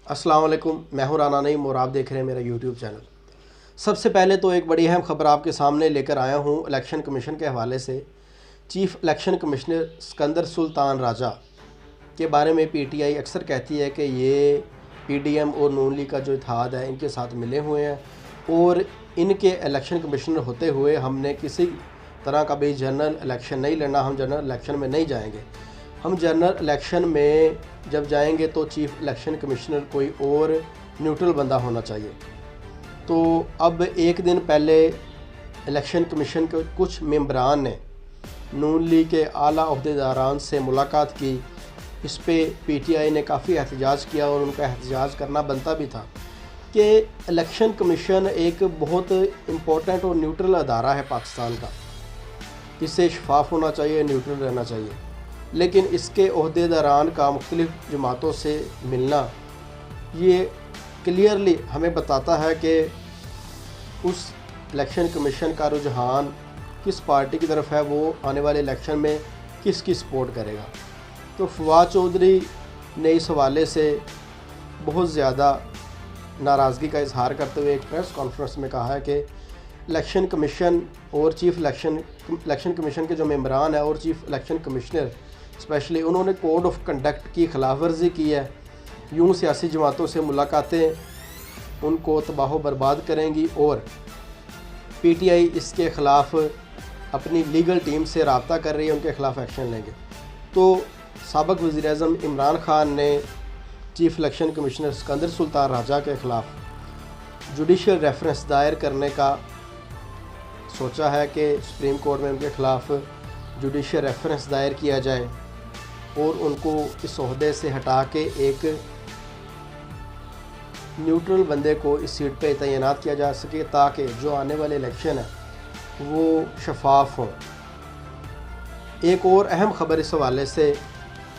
अस्सलाम वालेकुम, मैं हूं राना नईम और आप देख रहे हैं मेरा यूट्यूब चैनल। सबसे पहले तो एक बड़ी अहम ख़बर आपके सामने लेकर आया हूं इलेक्शन कमीशन के हवाले से। Chief election commissioner Sikandar Sultan Raja के बारे में पीटीआई अक्सर कहती है कि ये पीडीएम और नून लीग का जो इत्तेहाद है इनके साथ मिले हुए हैं और इनके इलेक्शन कमिश्नर होते हुए हमने किसी तरह का भी जनरल इलेक्शन नहीं लड़ना, हम जनरल इलेक्शन में नहीं जाएंगे। हम जनरल इलेक्शन में जब जाएंगे तो चीफ़ इलेक्शन कमिश्नर कोई और न्यूट्रल बंदा होना चाहिए। तो अब एक दिन पहले इलेक्शन कमीशन के कुछ मेंबरान ने नून लीग के आला अहदेदारान से मुलाकात की। इस पे पीटीआई ने काफ़ी एहतजाज किया और उनका एहतजाज करना बनता भी था कि इलेक्शन कमीशन एक बहुत इम्पोर्टेंट और न्यूट्रल अदारा है पाकिस्तान का, इससे शफाफ होना चाहिए, न्यूट्रल रहना चाहिए। लेकिन इसके अहदेदारान का मुख्तलिफ़ जमातों से मिलना ये क्लियरली हमें बताता है कि उस इलेक्शन कमीशन का रुझान किस पार्टी की तरफ है, वो आने वाले इलेक्शन में किसकी सपोर्ट करेगा। तो फवाद चौधरी ने इस हवाले से बहुत ज़्यादा नाराज़गी का इजहार करते हुए एक प्रेस कॉन्फ्रेंस में कहा है कि इलेक्शन कमीशन और चीफ़ इलेक्शन कमीशन के जो मेंबरान हैं और चीफ़ इलेक्शन कमिश्नर स्पेशली उन्होंने कोड ऑफ कंडक्ट की खिलाफ वर्जी की है। यूँ सियासी जमातों से मुलाकातें उनको तबाह बर्बाद करेंगी और पीटीआई इसके ख़िलाफ़ अपनी लीगल टीम से रब्ता कर रही है, उनके ख़िलाफ़ एक्शन लेंगे। तो साबिक़ वज़ीर-ए-आज़म इमरान ख़ान ने chief election commissioner Sikandar Sultan Raja के ख़िलाफ़ जुडिशल रेफरेंस दायर करने का सोचा है कि सुप्रीम कोर्ट में उनके ख़िलाफ़ जुडिशल रेफरेंस दायर किया जाए और उनको इस ओहदे से हटा के एक न्यूट्रल बंदे को इस सीट पे तैनात किया जा सके ताकि जो आने वाले इलेक्शन है वो शफाफ हों। एक और अहम ख़बर इस हवाले से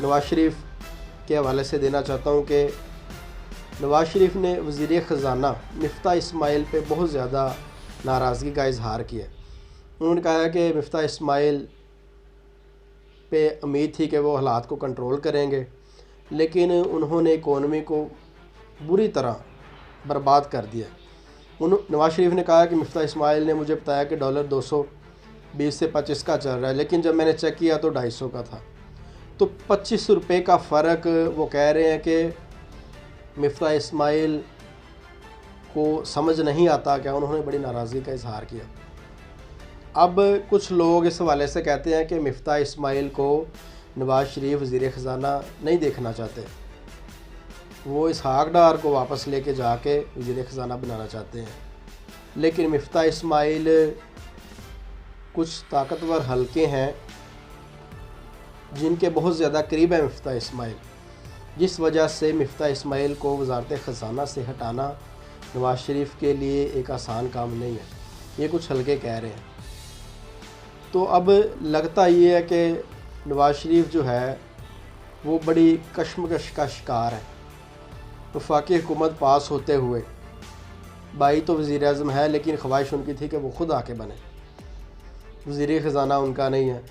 नवाज़ शरीफ के हवाले से देना चाहता हूँ कि नवाज़ शरीफ ने वज़ीर ख़ज़ाना मिफ्ता इस्माइल पे बहुत ज़्यादा नाराज़गी का इजहार किया। उन्होंने कहा है कि मिफ्ता इस्माइल पे उम्मीद थी कि वो हालात को कंट्रोल करेंगे, लेकिन उन्होंने इकोनॉमी को बुरी तरह बर्बाद कर दिया। नवाज़ शरीफ ने कहा कि मिफ्ता इस्माइल ने मुझे बताया कि डॉलर 220 से 25 का चल रहा है, लेकिन जब मैंने चेक किया तो 250 का था। तो 25 रुपये का फ़र्क वो कह रहे हैं कि मिफ्ता इस्माइल को समझ नहीं आता क्या। उन्होंने बड़ी नाराज़गी का इजहार किया। अब कुछ लोग इस हवाले से कहते हैं कि मिफ्ता इस्माइल को नवाज़ शरीफ वज़ीर ख़ज़ाना नहीं देखना चाहते, वो इसहाक डार को वापस लेके जाके वज़ीर ख़ज़ाना बनाना चाहते हैं। लेकिन मिफ्ता इस्माइल कुछ ताकतवर हलके हैं जिनके बहुत ज़्यादा करीब है मिफ्ता इस्माइल, जिस वजह से मिफ्ता इस्माइल को वज़ारत ख़ज़ाना से हटाना नवाज़ शरीफ के लिए एक आसान काम नहीं है, ये कुछ हलके कह रहे हैं। तो अब लगता ये है कि नवाज़ शरीफ जो है वो बड़ी कशमकश का शिकार है। वफाकी हुकूमत पास होते हुए भाई तो वज़ीर-ए-आज़म है, लेकिन ख्वाहिश उनकी थी कि वो ख़ुद आके बने, वज़ीर ख़ज़ाना उनका नहीं है।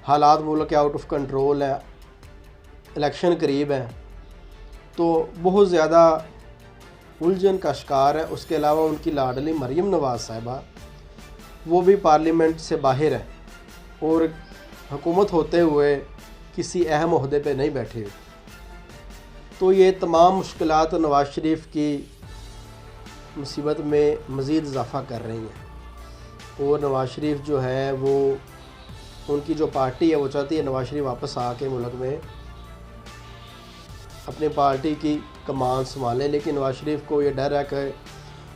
हालात मुल्क के आउट ऑफ कंट्रोल है, इलेक्शन करीब हैं, तो बहुत ज़्यादा उलझन का शिकार है। उसके अलावा उनकी लाडली मरीम नवाज़ साहिबा वो भी पार्लियामेंट से बाहर है और हुकूमत होते हुए किसी अहम ओहदे पे नहीं बैठी हुई। तो ये तमाम मुश्किलात नवाज़ शरीफ की मुसीबत में मज़ीद इजाफ़ा कर रही हैं और नवाज़ शरीफ जो है वो उनकी जो पार्टी है वो चाहती है नवाज़ शरीफ वापस आके मुल्क में अपनी पार्टी की कमान संभालें। लेकिन नवाज़ शरीफ को ये डर है कि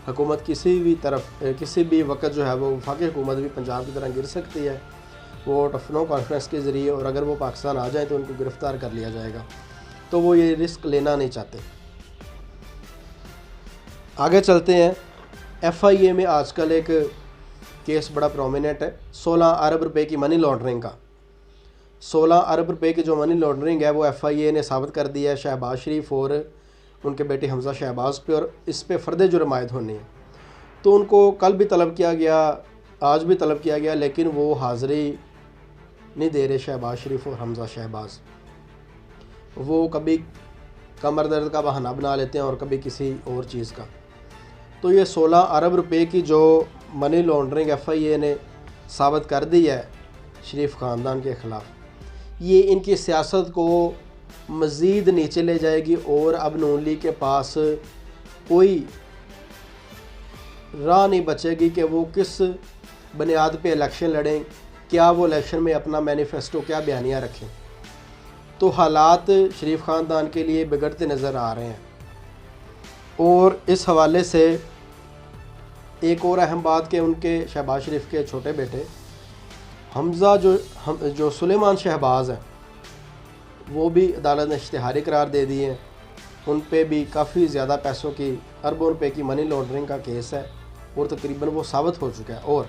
हुकूमत किसी भी तरफ किसी भी वक्त जो है वो वफाकी हुकूमत भी पंजाब की तरह गिर सकती है, वो टफनो कॉन्फ्रेंस के ज़रिए, और अगर वो पाकिस्तान आ जाए तो उनको गिरफ़्तार कर लिया जाएगा। तो वो ये रिस्क लेना नहीं चाहते। आगे चलते हैं। FIA में आजकल एक केस बड़ा प्रोमिनेंट है 16 अरब रुपए की मनी लॉन्ड्रिंग का। 16 अरब रुपए की जो मनी लॉन्ड्रिंग है वो FIA ने साबित कर दिया है शहबाज शरीफ और उनके बेटे हमज़ा शहबाज पे, और इस पे फ़र्द जुर्म आयद होनी है। तो उनको कल भी तलब किया गया, आज भी तलब किया गया, लेकिन वो हाज़िरी नहीं दे रहे शहबाज शरीफ और हमज़ा शहबाज। वो कभी कमर दर्द का बहाना बना लेते हैं और कभी किसी और चीज़ का। तो ये 16 अरब रुपए की जो मनी लॉन्ड्रिंग FIA ने साबित कर दी है शरीफ ख़ानदान के ख़िलाफ़, ये इनकी सियासत को मज़ीद नीचे ले जाएगी और अब नून लीग के पास कोई राह नहीं बचेगी कि वो किस बुनियाद पे इलेक्शन लड़ें, क्या वो इलेक्शन में अपना मैनिफेस्टो क्या बयानियाँ रखें। तो हालात शरीफ ख़ानदान के लिए बिगड़ते नज़र आ रहे हैं। और इस हवाले से एक और अहम बात कि उनके शहबाज शरीफ के छोटे बेटे हमज़ा जो सुलेमान शहबाज हैं, वो भी अदालत ने इश्तिहारी करार दे दिए हैं। उन पे भी काफ़ी ज़्यादा पैसों की, अरबों रुपए की मनी लॉन्ड्रिंग का केस है और तकरीबन वो साबित हो चुका है। और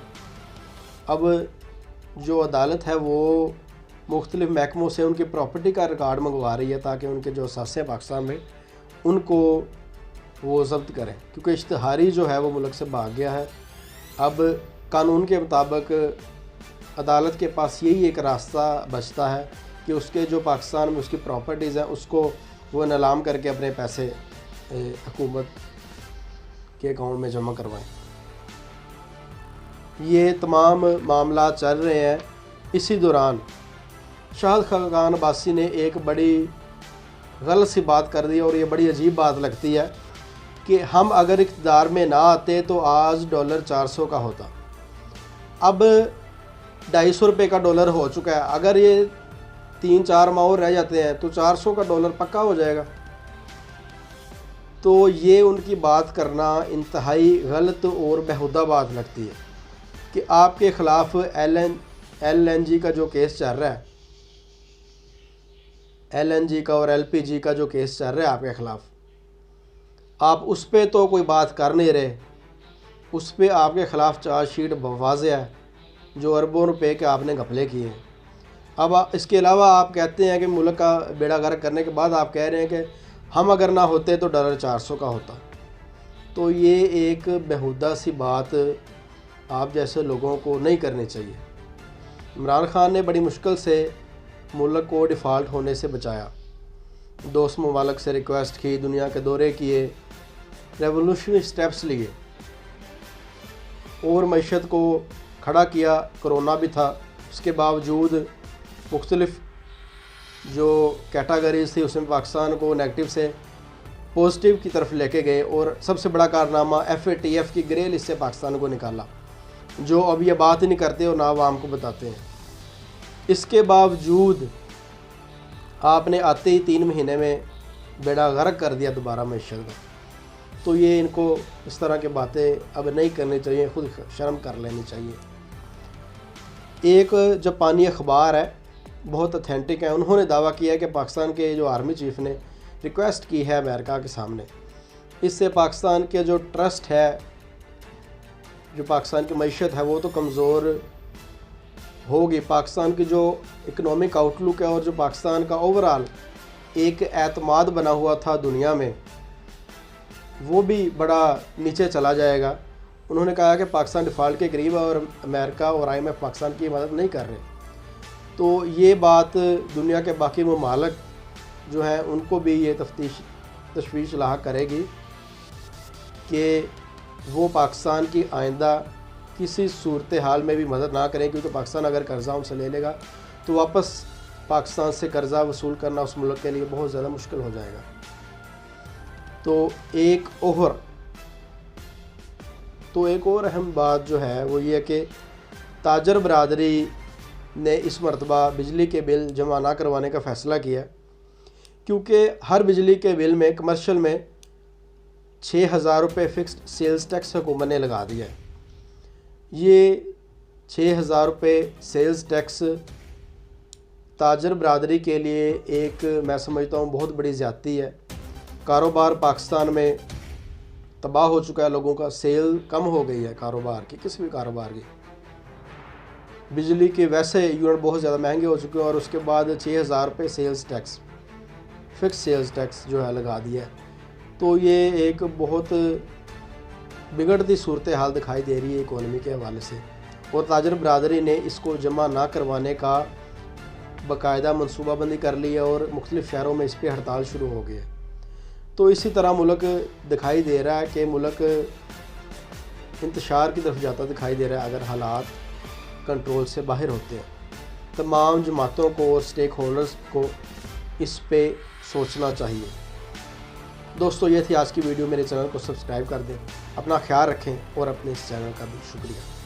अब जो अदालत है वो मुख्तलिफ़ महकमों से उनकी प्रॉपर्टी का रिकॉर्ड मंगवा रही है ताकि उनके जो असासे पाकिस्तान में उनको वो जब्त करें, क्योंकि इश्तिहारी जो है वो मुल्क से भाग गया है। अब कानून के मुताबिक अदालत के पास यही एक रास्ता बचता है कि उसके जो पाकिस्तान में उसकी प्रॉपर्टीज़ हैं उसको वो नीलाम करके अपने पैसे हुकूमत के अकाउंट में जमा करवाएं। ये तमाम मामला चल रहे हैं। इसी दौरान शाहिद खाकान अब्बासी ने एक बड़ी गलत सी बात कर दी और ये बड़ी अजीब बात लगती है कि हम अगर इक़्तिदार में ना आते तो आज डॉलर 400 का होता। अब 250 रुपये का डॉलर हो चुका है, अगर ये 3-4 माह और रह जाते हैं तो 400 का डॉलर पक्का हो जाएगा। तो ये उनकी बात करना इंतहाई गलत और बेहुदा बात लगती है कि आपके ख़िलाफ़ LNG का जो केस चल रहा है, LNG का और LPG का जो केस चल रहा है आपके ख़िलाफ़, आप उस पर तो कोई बात कर नहीं रहे। उस पर आपके ख़िलाफ़ चार्जशीट वाज़ेह है जो अरबों रुपए के आपने घपले किए हैं। अब इसके अलावा आप कहते हैं कि मुल्क का बेड़ा गर्क करने के बाद आप कह रहे हैं कि हम अगर ना होते तो डॉलर 400 का होता। तो ये एक बेहुदा सी बात आप जैसे लोगों को नहीं करनी चाहिए। इमरान खान ने बड़ी मुश्किल से मुल्क को डिफ़ॉल्ट होने से बचाया, दोस्त ममालिक से रिक्वेस्ट की, दुनिया के दौरे किए, रेवोल्यूशनरी स्टेप्स लिए और मईशत को खड़ा किया। कोरोना भी था, उसके बावजूद मुख्तलिफ़ जो कैटेगरीज़ थी उसमें पाकिस्तान को नेगेटिव से पॉजिटिव की तरफ लेके गए और सबसे बड़ा कारनामा FATF की ग्रे लिस्ट से पाकिस्तान को निकाला, जो अब ये बात ही नहीं करते और ना आवाम को बताते हैं। इसके बावजूद आपने आते ही 3 महीने में बेड़ा गर्क कर दिया दोबारा मईशत का। तो ये इनको इस तरह की बातें अब नहीं करनी चाहिए, खुद शर्म कर लेनी चाहिए। एक जापानी अखबार है, बहुत ऑथेंटिक है, उन्होंने दावा किया है कि पाकिस्तान के जो आर्मी चीफ़ ने रिक्वेस्ट की है अमेरिका के सामने, इससे पाकिस्तान के जो ट्रस्ट है, जो पाकिस्तान की मईशत है वो तो कमज़ोर होगी। पाकिस्तान की जो इकनॉमिक आउटलुक है और जो पाकिस्तान का ओवरऑल एक एतमाद बना हुआ था दुनिया में, वो भी बड़ा नीचे चला जाएगा। उन्होंने कहा कि पाकिस्तान डिफ़ॉल्ट के करीब है और अमेरिका और IMF पाकिस्तान की मदद नहीं कर रहे। तो ये बात दुनिया के बाकी ममालिक जो हैं उनको भी ये तशवीश लाहक करेगी कि वो पाकिस्तान की आइंदा किसी सूरत हाल में भी मदद ना करें, क्योंकि पाकिस्तान अगर कर्ज़ा उनसे ले लेगा तो वापस पाकिस्तान से कर्ज़ा वसूल करना उस मुल्क के लिए बहुत ज़्यादा मुश्किल हो जाएगा। तो एक और अहम बात जो है वो ये कि ताजर बरादरी ने इस मरतबा बिजली के बिल जमा ना करवाने का फ़ैसला किया, क्योंकि हर बिजली के बिल में कमर्शल में 6,000 रुपये फ़िक्स्ड सेल्स टैक्स हुकूमत ने लगा दिया है। ये 6,000 रुपये सेल्स टैक्स ताजर बरादरी के लिए एक, मैं समझता हूँ, बहुत बड़ी ज़्यादती है। कारोबार पाकिस्तान में तबाह हो चुका है, लोगों का सेल कम हो गई है कारोबार की, किसी भी कारोबार की। बिजली के वैसे यूनिट बहुत ज़्यादा महंगे हो चुके हैं और उसके बाद 6,000 रुपये sales tax, fix sales tax जो है लगा दिया है। तो ये एक बहुत बिगड़ती सूरत हाल दिखाई दे रही है इकोनॉमी के हवाले से, और ताजर बरादरी ने इसको जमा ना करवाने का बाकायदा मनसूबाबंदी कर ली है और मुख्तलिफ़ शहरों में इस पर हड़ताल शुरू हो गई है। तो इसी तरह मुल्क दिखाई दे रहा है कि मुल्क इंतशार की तरफ जाता दिखाई दे रहा है अगर हालात कंट्रोल से बाहर होते हैं। तमाम जमातों को और स्टेक होल्डर्स को इस पे सोचना चाहिए। दोस्तों, ये थी आज की वीडियो। मेरे चैनल को सब्सक्राइब कर दें, अपना ख्याल रखें और अपने इस चैनल का भी शुक्रिया।